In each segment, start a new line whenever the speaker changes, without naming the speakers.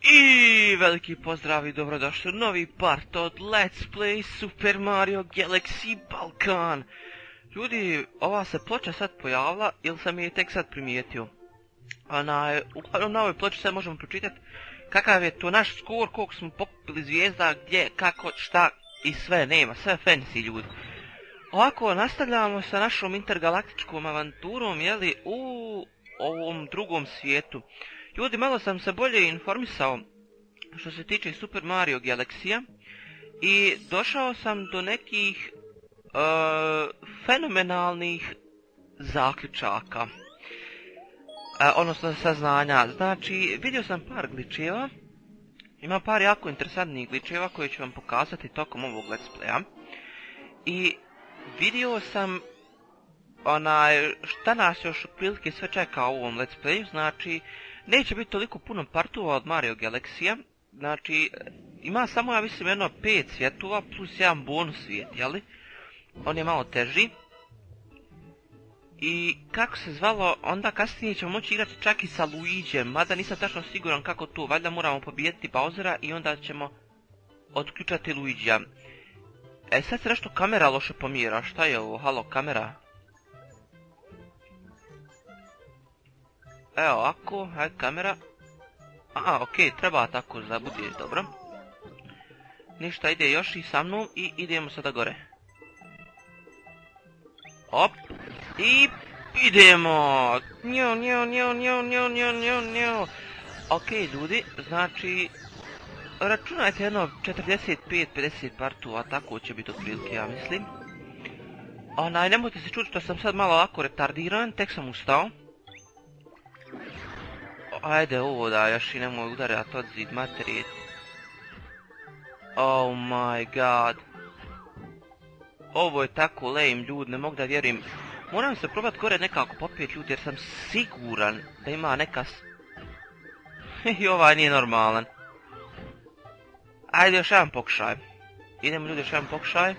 I veliki pozdrav i dobrodošli u novi part od Let's Play Super Mario Galaxy Balkan. Ljudi, ova se ploča sad pojavila ili sam je tek sad primijetio. Uglavnom na ovoj ploči sad možemo pročitati kakav je to naš skor, koliko smo pokupili zvijezda, gdje, kako, šta i sve nema, sve fancy ljudi. Ovako, nastavljamo sa našom intergalaktičkom avanturom, jeli, u ovom drugom svijetu. Ljudi, malo sam se bolje informisao što se tiče Super Mario Galaxy-a i došao sam do nekih fenomenalnih zaključaka. Odnosno saznanja. Znači, vidio sam par glitcheva, ima par jako interesantnih glitcheva koje ću vam pokazati tokom ovog let's playa. I vidio sam šta nas još otprilike sve čeka u ovom let's playu. Znači, neće biti toliko puno partova od Mario Galaxy-a. Znači, ima samo, ja mislim, jedno 5 svjetova plus jedan bonus svijet, jeli? On je malo teži. I kako se zvalo, onda kasnije ćemo moći igrati čak i sa Luigijem, mada nisam tačno siguran kako to, valjda moramo pobijediti Bowsera i onda ćemo otključati Luigija. Sad se nešto kamera loše pomjera, šta je ovo, halo kamera? Evo ovako, hajde kamera. Okej, treba tako da bude dobro. Ništa, ide još i sa mnom i idemo sada gore. Op, i idemo! Njo. Okej ljudi, znači, računajte jedno 45-50 partova, tako će biti otprilike, ja mislim. Nemojte se čuti što sam sad malo ovako retardiran, tek sam ustao. Ajde ovo da još i nemoj udarati od zid materije. Oh my god. Ovo je tako lame ljudi, ne mogu da vjerujem. Moram se probati gore nekako popet ljudi jer sam siguran da ima neka... I ovaj nije normalan. Ajde još jedan pokušaj. Idemo ljudi još jedan pokušaj.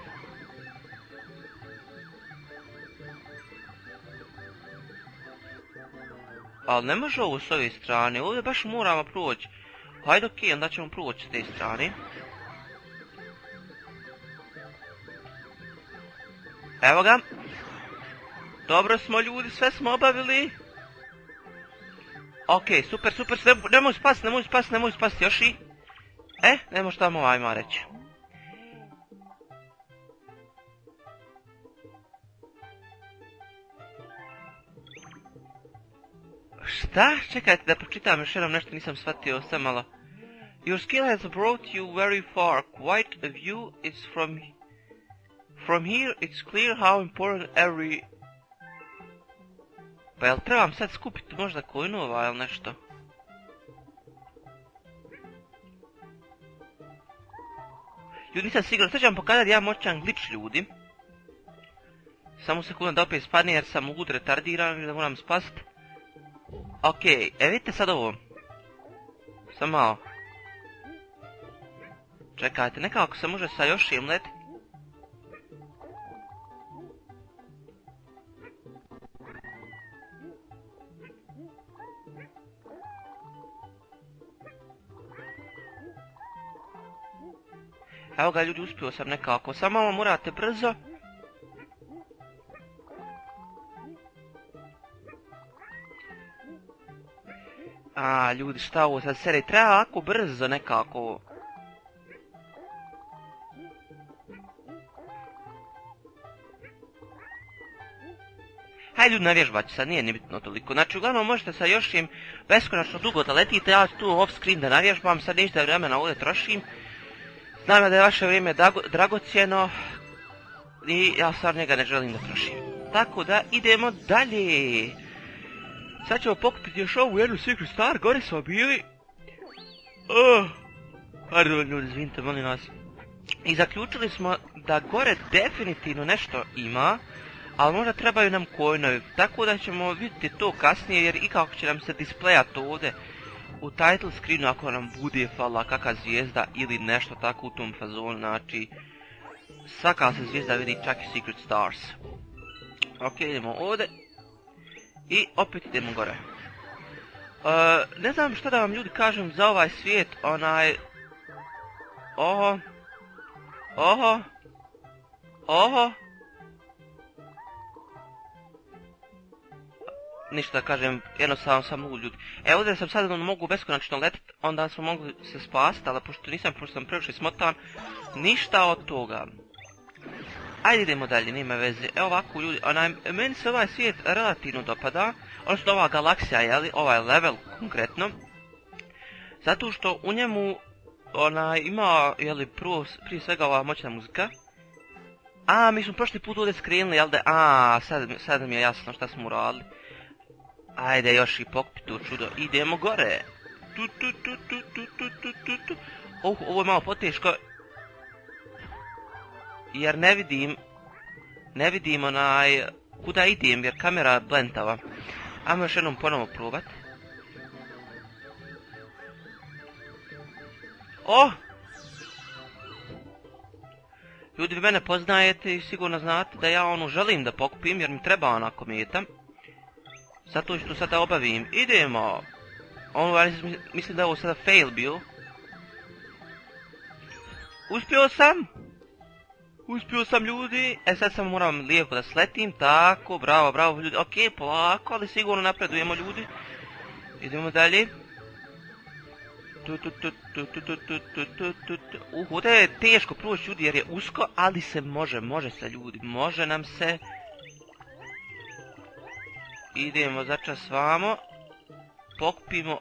Ali ne može ovo s ove strane, ovdje baš moramo proći. Hajde okej, onda ćemo proći s te strane. Evo ga. Dobro smo ljudi, sve smo obavili. Okej, super, nemoj spasti, još i... Nemo šta mu ovaj ima reći. Šta? Čekajte da pročitam još jednom nešto, nisam shvatio, sve malo. Your skill has brought you very far. Quite a view is from here it's clear how important every... Pa jel trebam sad skupiti možda coinova ili nešto? Ljudi, nisam siguran, sad ću vam pokazati jedan moćan glitch ljudi. Samo sekundu da opet spadne jer sam lud retardiran i da moram spast. Okej, vidite sad ovo. Samo malo. Čekajte, nekako se može sa još imlet. Evo ga ljudi, uspio sam nekako, samo malo morate brzo. Ljudi, šta ovo sad seri, treba ovako brzo nekako. Hajde ljudi, navježbat ću sad, nije ni bitno toliko. Znači, uglavnom možete sa još im beskonačno dugo da letite, ja ću tu off screen da navježbam, sad ništa vremena ovdje trošim. Znam da je vaše vrijeme dragocjeno i ja stvarno njega ne želim da trošim. Tako da idemo dalje. Sad ćemo pokupiti još ovu jednu Secret Star, gore smo bili. Pardon ljudi, izvinite, molim vas. I zaključili smo da gore definitivno nešto ima, ali možda trebaju nam coinovi, tako da ćemo vidjeti to kasnije jer i kako će nam se displejati ovdje u title screenu ako nam bude falila kakva zvijezda ili nešto tako u tom fazonu, znači svaka se zvijezda vidi, čak i Secret Stars. Ok, idemo ovdje i opet idemo gore. Ne znam šta da vam ljudi kažem za ovaj svijet, onaj... Oho. Oho. Oho. Ništa da kažem, jednostavno sam lud ljudi. Evo ovdje sam sad mogu beskonačno letit, onda smo mogli se spasiti, ali pošto sam previše smotan, ništa od toga. Ajde idemo dalje, nema veze. Evo ovako ljudi, meni se ovaj svijet relativno dopada, odnosno ova galaksija, jeli, ovaj level konkretno. Zato što u njemu, ima, jeli, prije svega ova moćna muzika. Mi smo prošli put ovdje skrenuli, jel da, sad mi je jasno šta smo uradili. Ajde još i pokupit to čudo, idemo gore. Ovo je malo poteško. Jer ne vidim kuda idem jer kamera blentava. Ajmo još jednom ponovo probat. Ljudi, vi mene poznajete i sigurno znate da ja želim da pokupim jer mi treba ona kometa. Zato što sada obavim. Idemo! Mislim da je ovo sada fail bio. Uspio sam ljudi. Sad samo moram lijepo da sletim. Tako, bravo ljudi. Ok, polako, ali sigurno napredujemo ljudi. Idemo dalje. Ovdje je teško proći ljudi jer je usko, ali se može se ljudi. Može nam se. Idemo začas vamo. Pokupimo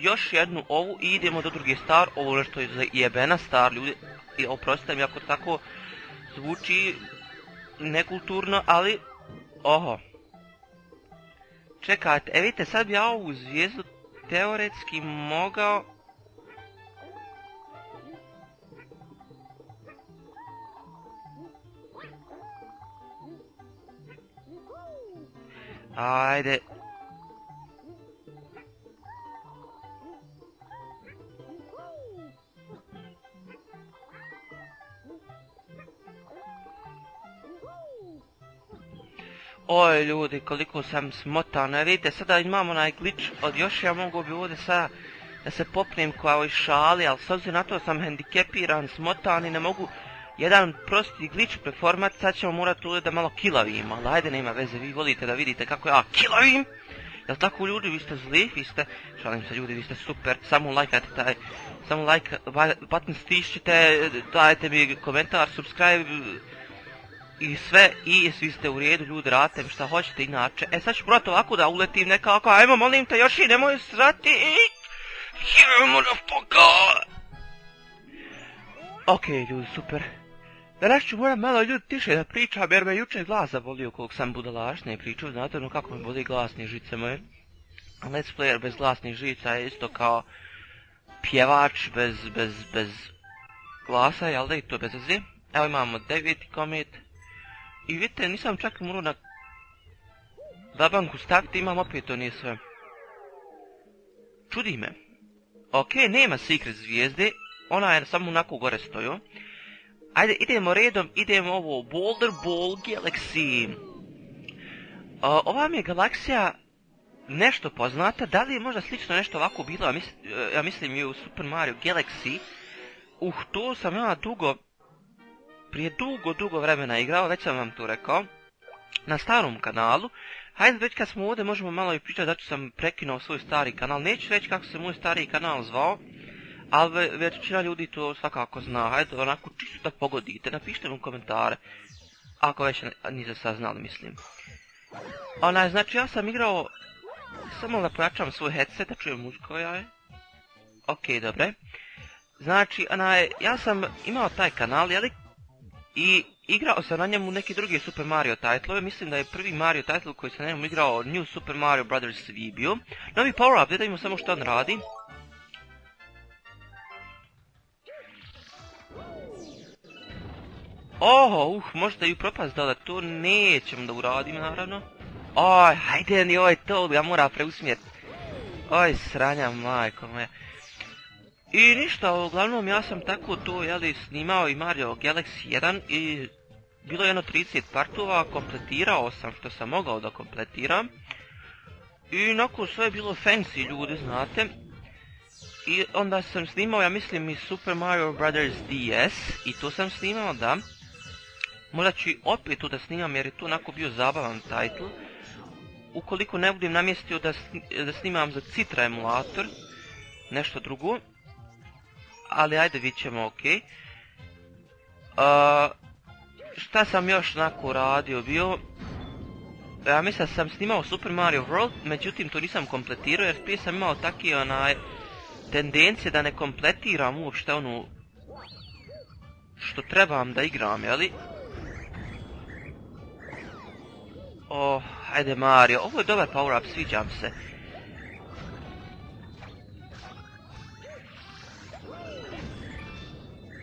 još jednu ovu i idemo do druge star. Ovo nešto je jebena star ljudi. I oprostite mi ako tako zvuči nekulturno, ali... Oho. Čekajte, vidite, sad bi ja ovu zvijezdu teoretski mogao... Ajde. Oj ljudi, koliko sam smotan. Vidite, sada imam onaj glitch od još, ja mogu bi ovdje sada da se popnem kao i šali, ali s obzirom na to sam hendikepiran, smotan i ne mogu jedan prosti glitch performat, sad ćemo morati ovdje da malo kilavim, ali ajde nema veze, vi volite da vidite kako ja kilavim. Jel tako ljudi, vi ste zli, šalim se ljudi, vi ste super, samo lajkajte samo like button stišćite, dajte mi komentar, subscribe i sve, i svi ste u redu ljudi, radite mi šta hoćete inače. Sad ću probati ovako da uletim nekako, ajmo molim te još i nemoj srati, ok ljudi, super. Danas ću moram malo ljudi tiše da pričam jer me juče glas zabolio koliko sam budalašnije pričao, znate ono kako me boli glasne žice moje. Let's player bez glasnih žica je isto kao pjevač bez glasa, jel da, i to bez veze. Evo imamo 9. komet. I vidite, nisam čak morao na dabanku staviti, imam opet to nije sve. Čudi me. Ok, nema secret zvijezde, ona je samo onako gore stoju. Ajde, idemo redom, idemo ovo Boulder Ball Galaxy. Ova mi je galaksija nešto poznata, da li je možda slično nešto ovako bilo, ja mislim i u Super Mario Galaxy. To sam ja prije dugo vremena igrao, već sam vam to rekao, na starom kanalu. Hajde, već kad smo ovdje možemo malo i pričati zašto sam prekinuo svoj stari kanal. Neću reći kako se moj stari kanal zvao, ali većina ljudi to svakako zna. Hajde, onako čisto da pogodite, napišite mi komentare, ako već niste saznali, mislim. Znači ja sam igrao, samo da pojačam svoj headset, da čujem muziku koja je. Ok, dobre. Znači, ja sam imao taj kanal, jeli? I igrao sam na njemu neki drugi Super Mario titlove, mislim da je prvi Mario title koji sam na njemu igrao New Super Mario Bros. V bio. Novi power up, da vidimo samo što on radi. Možda i propast da to nećem da uradim naravno. Hajde ni to, ja moram preusmjeti. Sranja majko moja. I ništa, uglavnom ja sam tako to, snimao i Mario Galaxy 1 i bilo je jedno 30 partova, kompletirao sam što sam mogao da kompletiram. I nakon sve je bilo fancy ljudi, znate. I onda sam snimao, ja mislim, i Super Mario Bros. DS. I to sam snimao, da. Možda ću i opet tu da snimam jer je to onako bio zabavan title. Ukoliko ne budem namjestio da snimam za Citra emulator. Nešto drugo. Ali ajde, vidit ćemo, okej. Šta sam još onako radio bio? Ja mislim da sam snimao Super Mario World, međutim to nisam kompletirao jer prije sam imao taki tendencije da ne kompletiram uopšte ono što trebam da igram, jeli? Ajde Mario, ovo je dobar power up, sviđam se.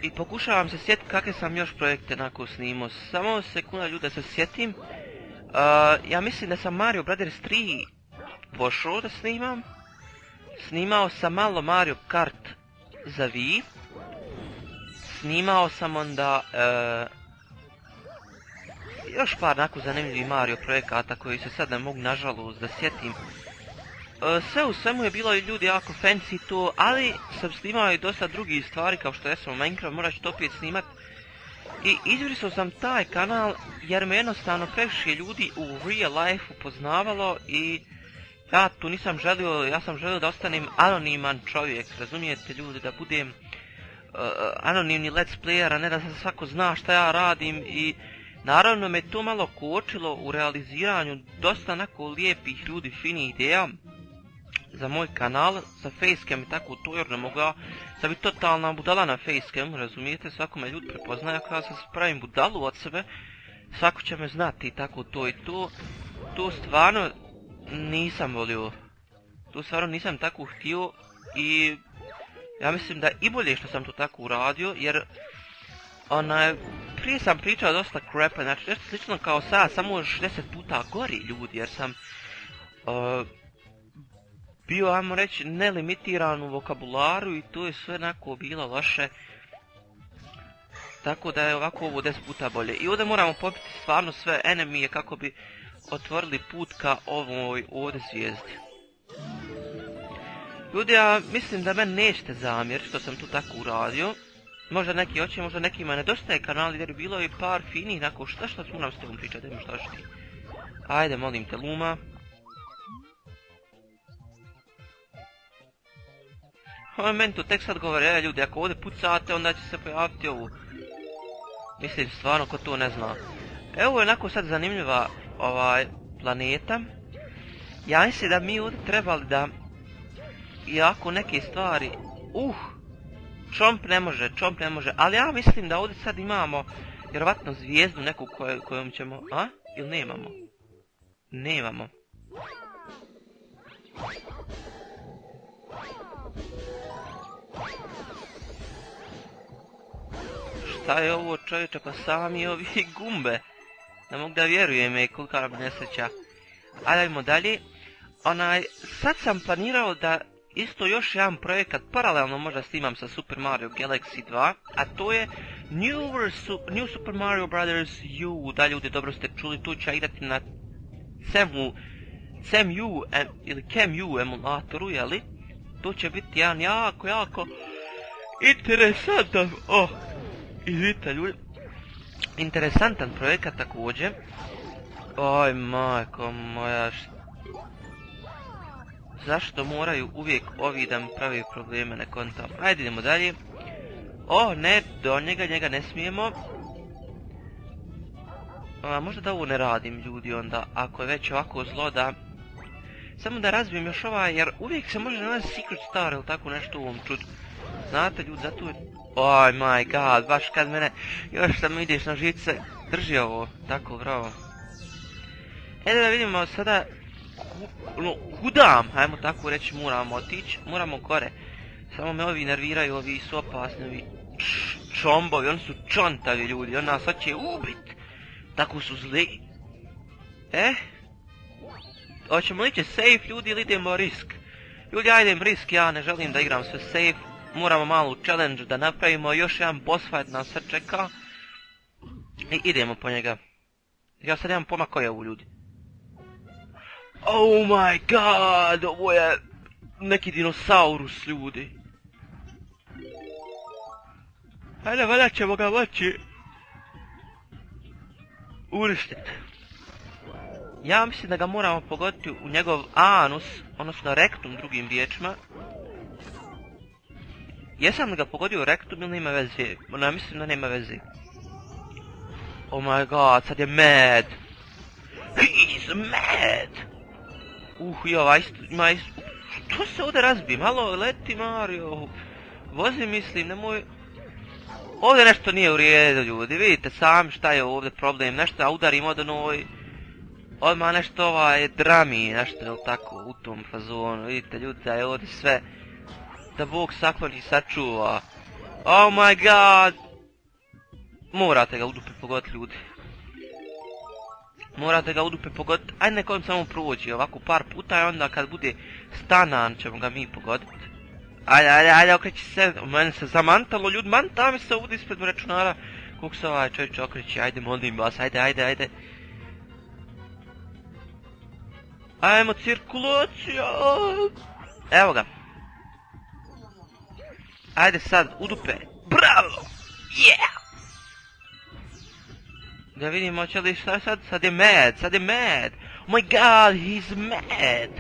I pokušavam se sjetiti kakve sam još projekte onako snimao, samo sekunda ljudi da se sjetim. Ja mislim da sam Mario Bros. 3 pošao da snimam. Snimao sam malo Mario Kart za Wii. Snimao sam onda još par onako zanimljivih Mario projekata koji se sad ne mogu nažalost da sjetim. Sve u svemu je bilo i ljudi jako fancy to, ali sam snimao i dosta drugih stvari kao što jesam u Minecraft, morat ću to opet snimat. I izbrisao sam taj kanal jer me jednostavno previše ljudi u real life upoznavalo i ja tu nisam želio, ja sam želio da ostanem anoniman čovjek, razumijete ljudi, da budem anonimni let's player, a ne da se svako zna šta ja radim i naravno me to malo kočilo u realiziranju dosta onako lijepih ljudi, finih ideja za moj kanal, za facecam i tako to jer ne mogu ja sad biti totalna budala na facecam, razumijete, svako me ljudi prepoznaje ako ja se pravim budalu od sebe, svako će me znati i tako to i to, to stvarno nisam volio, to stvarno nisam tako htio i ja mislim da i bolje što sam to tako uradio jer prije sam pričao dosta crapa, znači nešto slično kao sad, samo još 10 puta gori ljudi jer sam bio, ajmo reći, nelimitiran u vokabularu i to je sve onako bilo loše. Tako da je ovako ovo 10 puta bolje. I ovdje moramo popiti stvarno sve enemije kako bi otvorili put ka ovoj ovdje zvijezdi. Ljudi, ja mislim da meni nećete zamjeriti što sam tu tako uradio. Možda neki hoće, možda nekima nedostaje kanal jer je bilo i par finih, onako šta moram s tobom pričati, dajmo šta ti. Ajde, molim te, Luma. Ovo meni tu tek sad govore, ljudi, ako ovdje pucate, onda će se pojaviti ovu. Mislim, stvarno, ko to ne zna. Evo je onako sad zanimljiva planeta. Ja mislim da mi ovdje trebali da iako neke stvari... Chomp ne može, ali ja mislim da ovdje sad imamo vjerovatno zvijezdu neku kojom ćemo... Ili nemamo? Nemamo. Šta je ovo čovječe, pa sami ovi gumbe. Ne mogu da vjerujem je kolika nam nesreća. Ajmo dalje. Sad sam planirao da isto još jedan projekat paralelno možda snimam sa Super Mario Galaxy 2, a to je New Super Mario Bros. U. Da ljudi dobro ste čuli, tu ću igrati na CEMU ili CEMU emulatoru, jeli? To će biti jedan jako interesantan, izvite ljudi, interesantan projekat također. Oj majko moja, zašto moraju uvijek ovi da mi pravi probleme, ne kontam. Ajde idemo dalje. Ne, do njega ne smijemo. Možda da ovo ne radim ljudi onda, ako je već ovako zlo da... Samo da razbijem još jer uvijek se može naći Secret Star ili tako nešto u ovom čudu. Znate ljudi, zato je... Oj my god, baš kad mene još sam ideš na žice, drži ovo, tako bravo. Da vidimo sada kudam, ajmo tako reći, moramo otići, moramo gore. Samo me ovi nerviraju, ovi su opasni, ovi čombovi, oni su čontavi ljudi, on nas hoće ubit. Tako su zli. Hoćemo ići safe ljudi ili idemo risk? Ljudi, ajdem risk, ja ne želim da igram sve safe. Moramo malu challenge da napravimo, još jedan boss fight nas sad čeka. I idemo po njega. Ja sad imam pojma ko je ovo ljudi. Oh my god, ovo je neki dinosaurus, ljudi. Ajde, valjda ćemo ga moći uništiti. Ja mislim da ga moramo pogoditi u njegov anus, odnosno rektum drugim riječima. Jesam li ga pogodio u rektum ili nema veze? Ja mislim da nema veze. Oh my god, sad je mad. He's mad! I ovaj ima što se ovdje razbi? Malo leti Mario. Vozi mislim, nemoj... Ovdje nešto nije u redu, ljudi, vidite sami šta je ovdje problem, nešto ja udarim od onoj... Odmah nešto drami, nešto je tako u tom fazonu, vidite ljudi da je ovdje sve... Da Bog sakloni sačuva. Oh my god! Morate ga u dupe pogoditi, ljudi. Morate ga u dupe pogoditi, ajde nek on samo prođe ovako par puta i onda kad bude stanan ćemo ga mi pogoditi. Ajde, okreći se, meni se zamantalo, ljudi, manta mi se ovdje ispred računara. Koliko se ovaj čovječ okreći, ajde, molim vas, ajde. Ajmo, cirkulacija! Evo ga. Ajde sad, u dupe. Bravo! Yeah! Da vidimo će li šta sad, sad je mad. Oh my god, he's mad!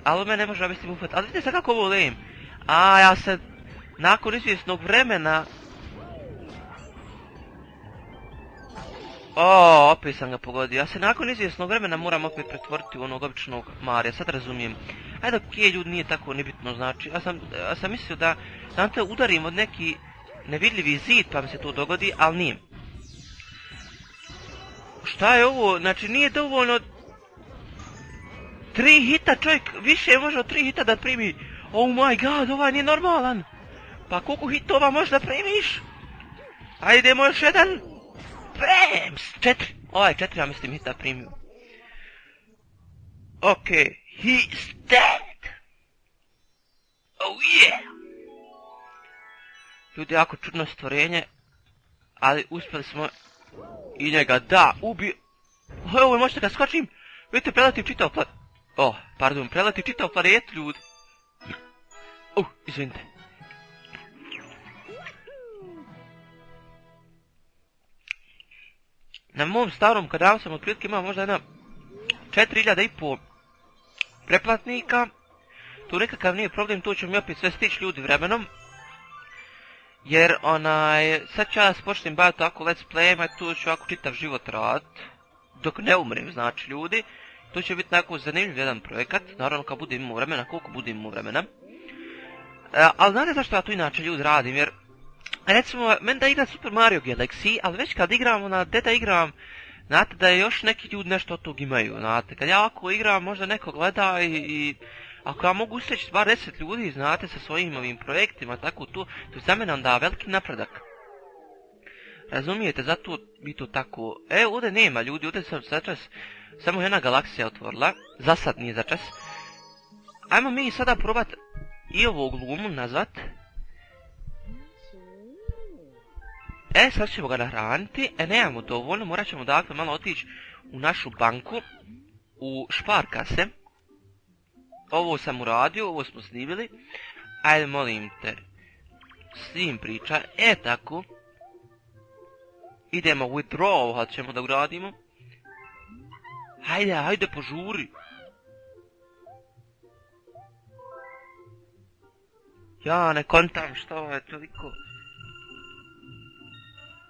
Ali on me ne može obistim ufat, ali vidite sad kako volim. Ja se nakon izvjesnog vremena... Opet sam ga pogodio. Ja se nakon izvjesnog vremena moram opet pretvoriti u onog običnog Marija, sad razumijem. Ajde, okej, ljudi, nije tako nebitno, znači. Ja sam mislio da te udarim od neki nevidljivi zid pa mi se to dogodi, ali nije. Šta je ovo? Znači, nije dovoljno... 3 hita, čovjek više može od 3 hita da primi. Oh my god, ovaj nije normalan. Pa koliko hitova možeš da primiš? Ajde, idemo još jedan. Bams! 4. Ovaj 4, ja mislim, hita primio. Okej, he's dead. Oh yeah! Ljudi, jako čudno stvorenje. Ali uspjeli smo i njega da ubi... Ovo možete ga skočim. Vidite, preletim čitav preletim čitav planet, ljudi. Izvinite. Na mom starom kanalu sam otprilike imao možda jedna 4500 pretplatnika. Tu nekakav nije problem, to će mi opet sve stići, ljudi, vremenom. Jer sad ću ja da se počnem baviti tako let's playima i tu ću ovako čitav život radit. Dok ne umrem, znači, ljudi. To će biti nekako zanimljiv jedan projekat, naravno kad budem imao vremena, koliko budem imao vremena. Ali znate zašto ja to inače, ljudi, radim, jer... Recimo, meni da igram Super Mario Galaxy, ali već kad igram, da igram, znate da još neki ljudi nešto od tog imaju, znate. Kad ja ovako igram, možda neko gleda i ako ja mogu usrećiti bar 10 ljudi, znate, sa svojim ovim projektima, tako to je za mene onda veliki napredak. Razumijete, zato bi to tako... Ovdje nema ljudi, ovdje sam začas samo jedna galaksija otvorila, za sad nije začas. Ajmo mi sada probat i ovu glumu nazvat. Sad ćemo ga nahraniti, nemamo dovoljno, morat ćemo dakle malo otići u našu banku, u šparkase. Ovo sam uradio, ovo smo snimili. Ajde, molim te, snim priča, tako. Idemo withdraw, ćemo da uradimo. Hajde, požuri. Ja ne kontam što je toliko.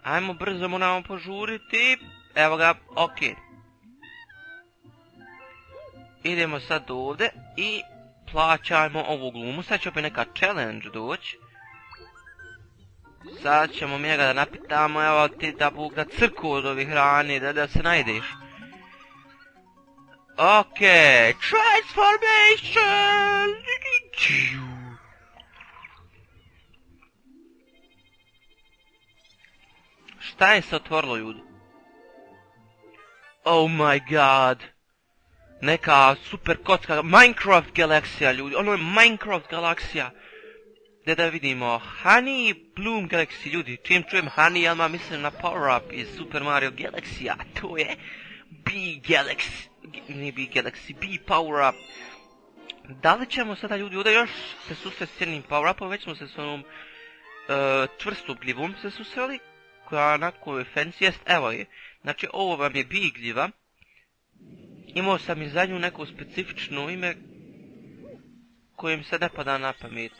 Ajmo brzo, moramo požuriti. Evo ga, okej. Idemo sad ovdje i plaćajmo ovu glumu. Sad će opet neka challenge doći. Sad ćemo mi njega da napitamo, evo ti da Bog da crku od ovih hrani, da se najdeš. Okej, transformation! Šta je se otvorilo, ljudi? Oh my god! Neka super kocka, Minecraft galaksija, ljudi, ono je Minecraft galaksija. Da vidimo, Honey Bloom Galaxy, ljudi, čim čujem Honey, ja mislim na Power Up iz Super Mario Galaxy, a to je B Galaxy, nije B, Galaxy B power up. Da li ćemo sada ljudi ovdje još se susreti s jednim power upom, već smo se s onom čvrstom gljivom se susreli, koja onako je fancy, jest, evo je. Znači ovo vam je B gljiva. Imao sam i za nju neko specifično ime kojem se ne pada na pamet.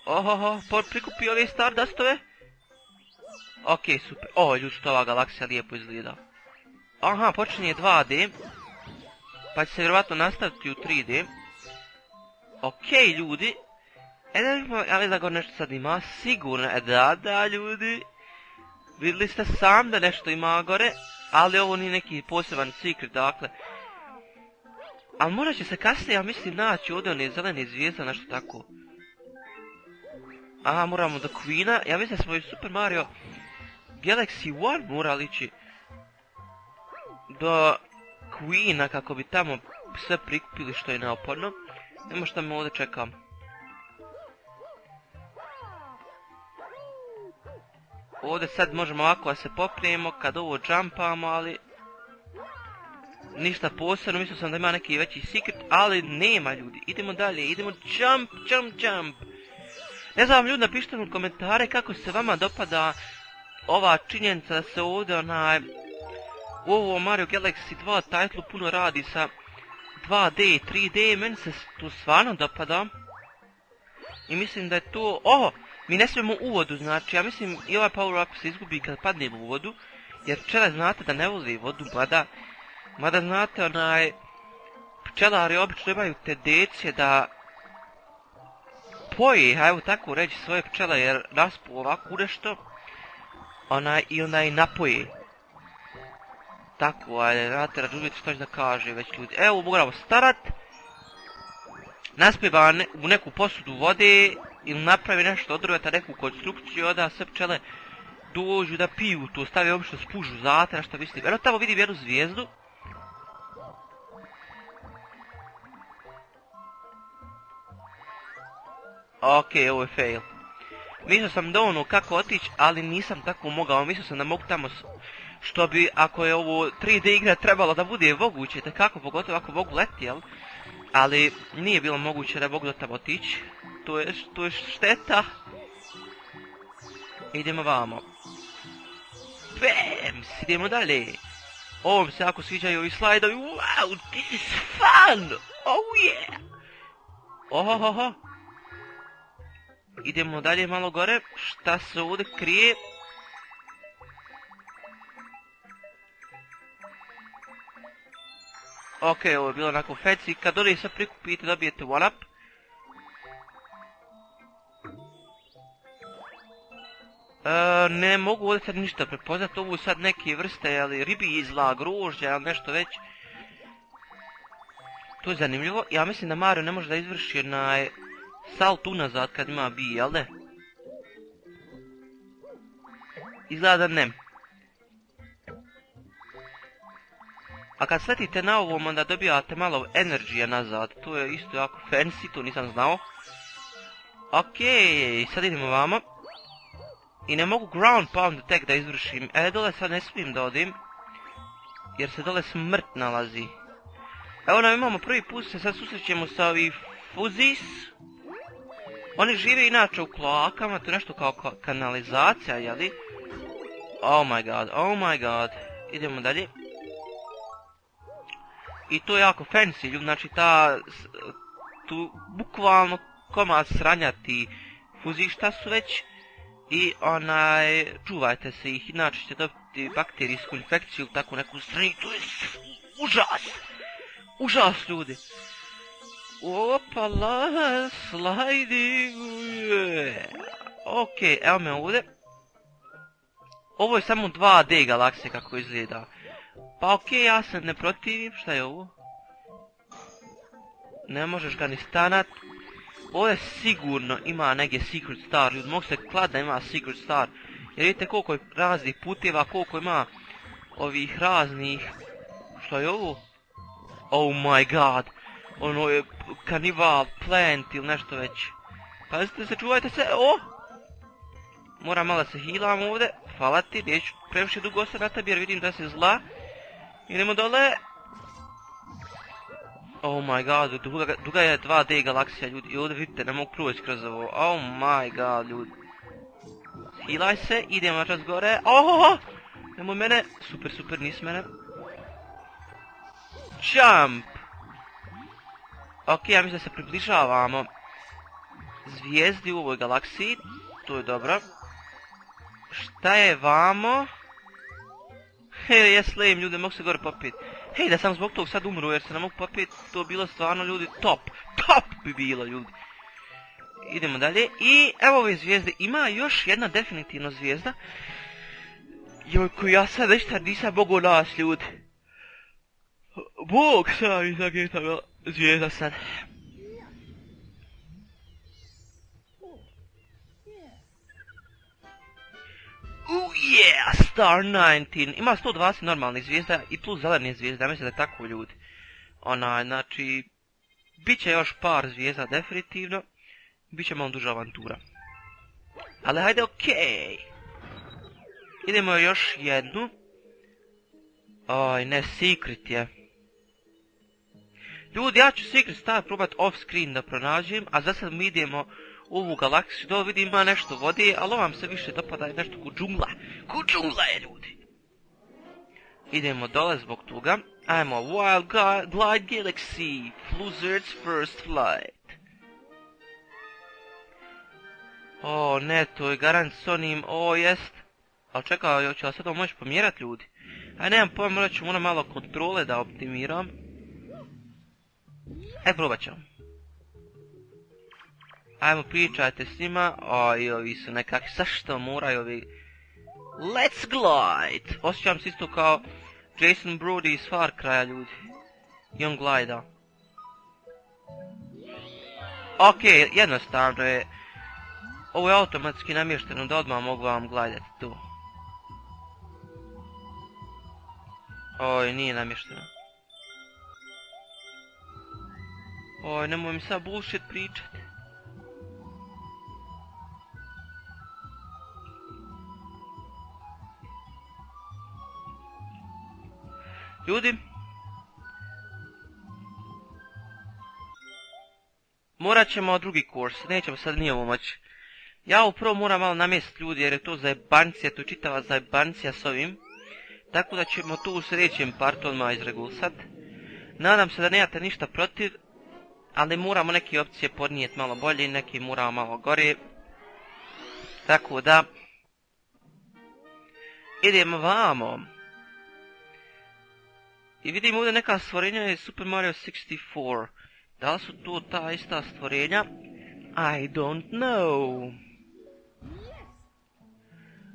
Ohoho, prikupi ove Stardustove. Ok, super. O, ljudi, što ova galaksija lijepo izgleda. Aha, počinje 2D. Pa će se vjerovatno nastaviti u 3D. Ok, ljudi. Da vidimo, ali da go nešto sad ima. Sigurno, da, ljudi. Vidjeli ste sam da nešto ima gore. Ali ovo nije neki poseban secret, dakle. Ali možda će se kasnije, ja mislim, naći ovdje one zelene zvijezde, nešto tako. Aha, moramo do Queena. Ja mislim da smo i Super Mario Galaxy 1 morali ići do Queena kako bi tamo sve prikupili što je neophodno. Nemo što me ovdje čekam. Ovdje sad možemo ovako da se popnemo kad ovo jumpamo, ali ništa posebno, mislio sam da ima neki veći secret, ali nema ljudi. Idemo dalje, idemo jump. Ne znam ljudi, napišite mi u komentare kako se vama dopada ova činjenica da se ovdje u ovo Mario Galaxy 2 titlu puno radi sa 2D i 3D, meni se to stvarno dopada. I mislim da je to... Oho! Mi ne smijemo u vodu, znači, ja mislim i ovaj power up se izgubi kad padnemo u vodu. Jer pčele znate da ne voli vodu, mada znate pčelari obično imaju tendencije da poje, ajmo tako reći, svoje pčele jer raspu ovako nešto. I onda i napoje. Tako, ajde, znate, razumijete što će da kaže već ljudi. Evo, moramo starat. Naspjeva u neku posudu vode ili napravi nešto od drveta, neku konstrukciju, onda sve pčele dođu da piju to, stavi obično spužu zatra, što mislim. Eno tamo vidim jednu zvijezdu. Ok, ovo je fail. Mislio sam da ono kako otići, ali nisam tako mogao, mislio sam da mogu tamo, što bi, ako je ovo 3D igra trebalo da bude moguće, kako pogotovo ako mogu leti, jel? Ali nije bilo moguće da mogu do tamo otići, to je šteta. Idemo vamo. Bams, idemo dalje. Ovom se jako sviđaju ovi slajdovi, wow, this is fun, oh yeah. Ohohoho. Idemo dalje malo gore, šta se ovdje krije? Ok, ovo je bilo onako fancy, kad ovdje sve prikupite dobijete one up. Ne mogu ovdje sad ništa prepoznati, ovo sad neke vrste, ali ribi izla, grožđa, ali nešto već. To je zanimljivo, ja mislim da Mario ne može da izvrši salt unazad kad ima bi, jel ne? Izgleda da ne. A kad sletite na ovom, onda dobijate malo energije nazad, to je isto jako fancy, to nisam znao. Okej, sad idemo vamo. I ne mogu ground pound attack da izvršim, dole sad ne smijem da odim. Jer se dole smrt nalazi. Evo nam imamo prvi put se sad susrećemo sa ovih Fuzzies. Oni žive inače u kloakama, to je nešto kao kanalizacija, jeli? Oh my god, idemo dalje. I to je jako fancy, ljudi, znači tu bukvalno komad sranja ti Fuzzies su već. I čuvajte se ih, inače ćete dobiti bakterijsku infekciju ili tako neku stranu, to je užas ljudi. Opala, slajdi, ok, evo me ovdje. Ovo je samo 2D galaksija kako izgleda. Pa ok, ja se ne protivim, šta je ovo? Ne možeš ga ni stanat. Ovdje sigurno ima negdje Secret Star, ljudi, mogu se klad da ima Secret Star. Jer vidite koliko je raznih puteva, koliko ima ovih raznih... Što je ovo? Oh my god! Ono je Cannibal Plant ili nešto već. Pazite se, čuvajte se, Moram malo se healam ovdje, hvala ti, neću previše dugo se na tebi jer vidim da si zla. Idemo dole. Oh my god, duga je 2D galaksija, ljudi. I ovdje vidite, ne mogu proći kroz ovo. Oh my god, ljudi. Hilaj se, idemo čas gore. Oh! Nemoj mene. Super, super, nisi mene. Jump! Ok, ja mislim da se približavamo zvijezdi u ovoj galaksiji. To je dobro. Šta je vamo? Hej, ja slajem ljude, mogu se gore popit. Hej, da sam zbog tog sad umru jer se ne mogu popit, to bilo stvarno ljudi top. Top bi bilo ljudi. Idemo dalje. I evo ove zvijezde. Ima još jedna definitivno zvijezda. Joj, koju ja sad nešto nisam mogu nas ljudi. Bog sam izagretao zvijezda sad. Yeah, Star 19. Ima 120 normalnih zvijezda i plus zelene zvijezde, ja mislim da je tako ljudi. Znači, bit će još par zvijezda definitivno. Biće malo duža avantura. Ali hajde, okej. Idemo još jednu. Oj, ne, secret je. Ljudi, ja ću secret staviti probat off screen da pronađem, a za sad mi idemo u ovu galaksiju, da vidim ima nešto vode, ali ovam se više dopada nešto ko džungla. Ko džungla je, ljudi. Idemo dole zbog toga. Ajmo, Wild Glide Galaxy, Blizzard's first flight. O, ne, to je garant s onim, o, jest. Ali čekaj, hoće li sad to moći pomjerat, ljudi? Aj, nemam pojma, morat ću malo kontrole da optimiram. Probat ćemo. Ajmo, pričajte s njima. Oj, ovi su nekakvi, zašto moraju ovi... Let's glide! Osjećam se isto kao Jason Brody iz Far Cry'a, ljudi. I on glida. Okej, jednostavno je. Ovo je automatski namješteno da odmah mogu vam glidati tu. Oj, nije namješteno. Oj, nemoj mi sad bullshit pričat. Ljudi, morat ćemo drugi kurs, nećemo sad nije ovo moći. Ja upravo moram malo namjestiti ljudi jer je to zajebancija, to je čitava zajebancija s ovim. Tako da ćemo to u sljedećem partu odmah izregulsat. Nadam se da nemate ništa protiv, ali moramo neke opcije podnijeti malo bolje, neke moramo malo gore. Tako da, idemo vamo. I vidim ovdje neka stvorenja je Super Mario 64. Da li su to ta ista stvorenja? I don't know.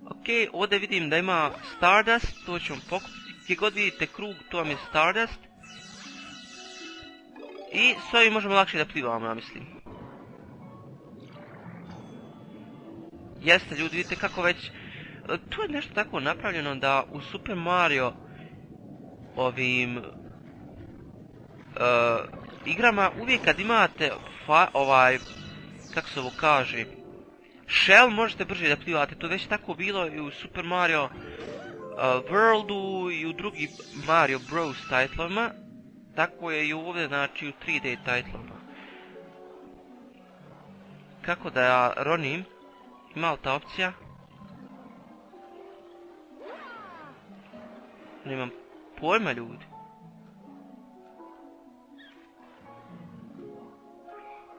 Ok, ovdje vidim da ima Stardust, to ćemo pokupiti. Gdje god vidite krug, to vam je Stardust. I s ovim možemo lakše da plivamo, ja mislim. Jeste ljudi, vidite kako već... Tu je nešto tako napravljeno da u Super Mario ovim igrama uvijek kad imate kako se ovo kaže, shell, možete brže da plivate. To je već tako bilo i u Super Mario Worldu i u drugim Mario Bros titlovima. Tako je i ovdje, znači u 3D titlovima. Kako da ja ronim? Ima li ta opcija? Nemam pojma ljudi.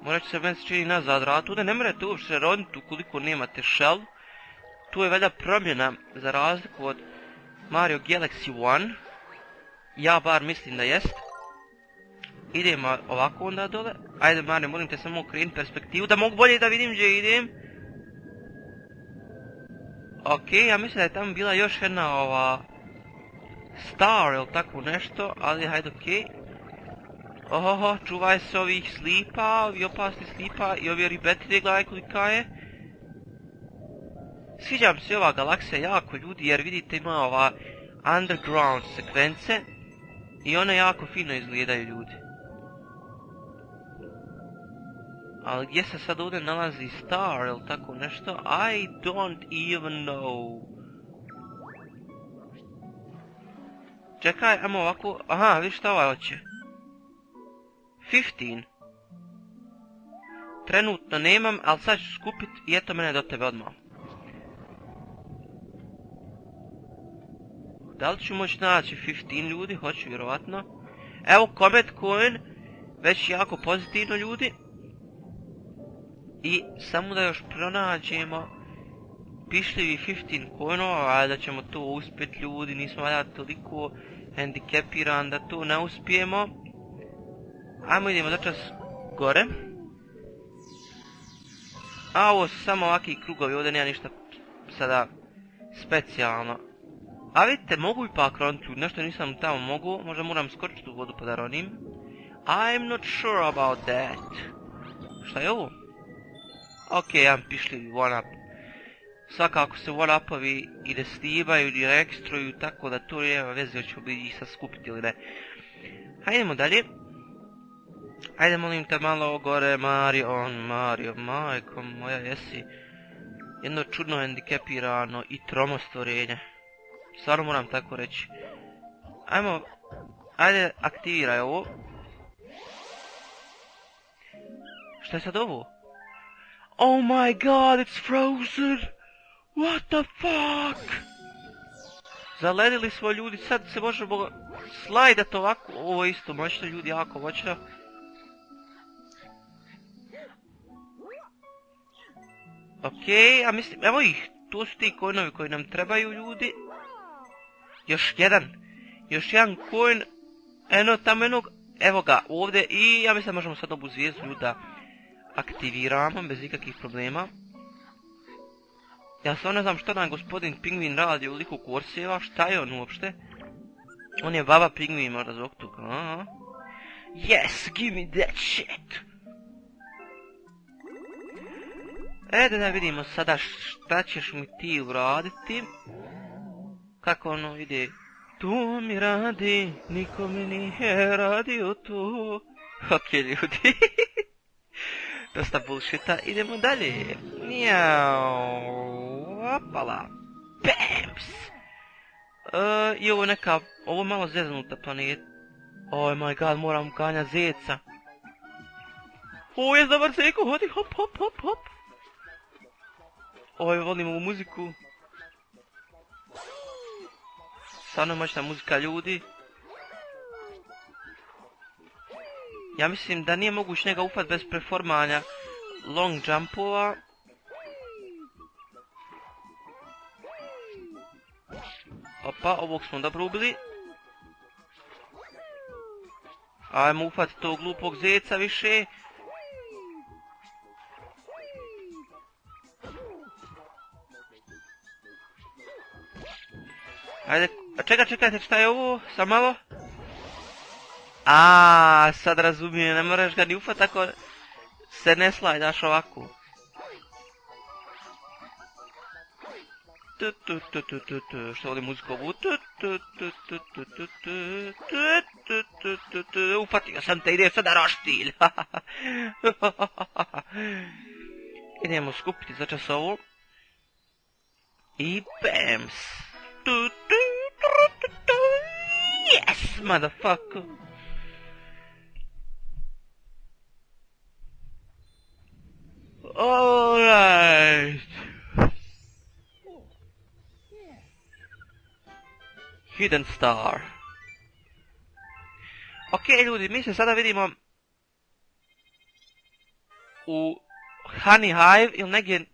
Morat će se meni čini nazad vratiti. Ovdje ne morate uopšte roniti ukoliko nemate shell. Tu je valjda promjena za razliku od Mario Galaxy 1. Ja bar mislim da jest. Idemo ovako onda dole. Ajde Mario, molim te samo okrenuti perspektivu da mogu bolje da vidim gdje idem. Ok, ja mislim da je tamo bila još jedna star ili tako nešto, ali hajde okej. Ohoho, čuvaj se ovih slipa, ovi opasni slipa i ovi ribetide, gledaj kolika je. Sviđa mi se ova galaksija jako ljudi jer vidite ima ova underground sekvence i one jako fino izgledaju ljudi. Ali gdje se sad ovdje nalazi star ili tako nešto, I don't even know. Čekaj, ajmo ovako, aha, vidiš šta ovaj hoće. 15. Trenutno nemam, ali sad ću skupit i eto mene do tebe odmah. Da li ću moći naći 15 ljudi? Hoću vjerovatno. Evo Comet Coin. Već jako pozitivno ljudi. I samo da još pronađemo pišljivi 15 coinova, a da ćemo to uspjeti ljudi, nismo valjda toliko hendikepiran da to ne uspijemo. Ajmo idemo začas gore. A ovo su samo ovakvi krugovi, ovdje nema ništa sada specijalno. A vidite, mogu ipak roniti ljudi, nešto nisam tamo mogu, možda moram skočiti u vodu pa da ronim. I'm not sure about that. Šta je ovo? Ok, jedan pišljivi one-up. Svakako se one-upovi i destibaju i reekstruju, tako da to nema veze hoćemo bi ih sad skupiti ili ne. Hajdemo dalje. Ajde molim te malo gore, Mario, majko moja jesi. Jedno čudno hendikepirano i tromo stvorenje. Stvarno moram tako reći. Ajde aktiviraj ovo. Šta je sad ovo? Oh my god, it's frozen! What the fuck? Zaledili smo ljudi, sad se možemo slajdat ovako. Ovo je isto moćno ljudi, jako moćno. Okej, a mislim, evo ih, tu su ti coinovi koji nam trebaju ljudi. Još jedan coin, eno tamo jednog, evo ga ovdje i ja mislim da možemo sad ovu zvijezdu da aktiviramo bez ikakvih problema. Ja stvarno ne znam što nam gospodin Pingvin radi u liku Korseva, šta je on uopšte? On je baba Pingvin možda zbog toga, aha. Yes, give me that shit! Da vidimo sada šta ćeš mi ti uraditi. Kako ono ide? To mi radi, niko mi nije radio to. Ok ljudi. Dosta bullshita, idemo dalje. Njau. Opala. Bams. I ovo neka, ovo malo zeznuta planeta. Oh my god, moram ganjat zeca. O, je dobar zeko, hodi, hop, hop, hop, hop. Oj, volim ovu muziku. Stvarno moćna muzika ljudi. Ja mislim da nije moguće njega ufat bez preformanja long jumpova. Opa, ovog smo dobro ubili. Ajmo ufat tog glupog zeca više. Ajde, čekajte, šta je ovo? Sam malo? Sad razumijem, ne moraš ga ni ufat ako se ne slajdaš ovako. Što volim muziku ovu? Ufatio sam te, idem sada roštilj. Idemo skupiti začas ovo. I bams. Yes, motherfucker. Alright. Hidden Star. Ok ljudi, mi se sada vidimo u Honey Hive ili negdje.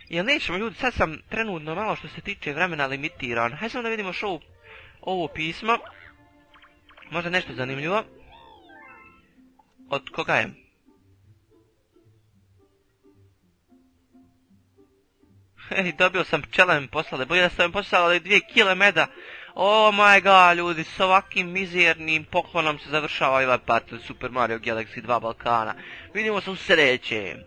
Jel nećemo ljudi, sad sam trenutno malo što se tiče vremena limitiran. Hajde samo da vidimo što ovo pismo. Možda nešto zanimljivo. Od koga je? Dobio sam pčele mi poslale, bolje da sam mi poslali 2 kile meda. Oh my god ljudi, s ovakvim mizernim poklonom se završava ovaj part Super Mario Galaxy 2 Balkana. Vidimo se u sljedećem.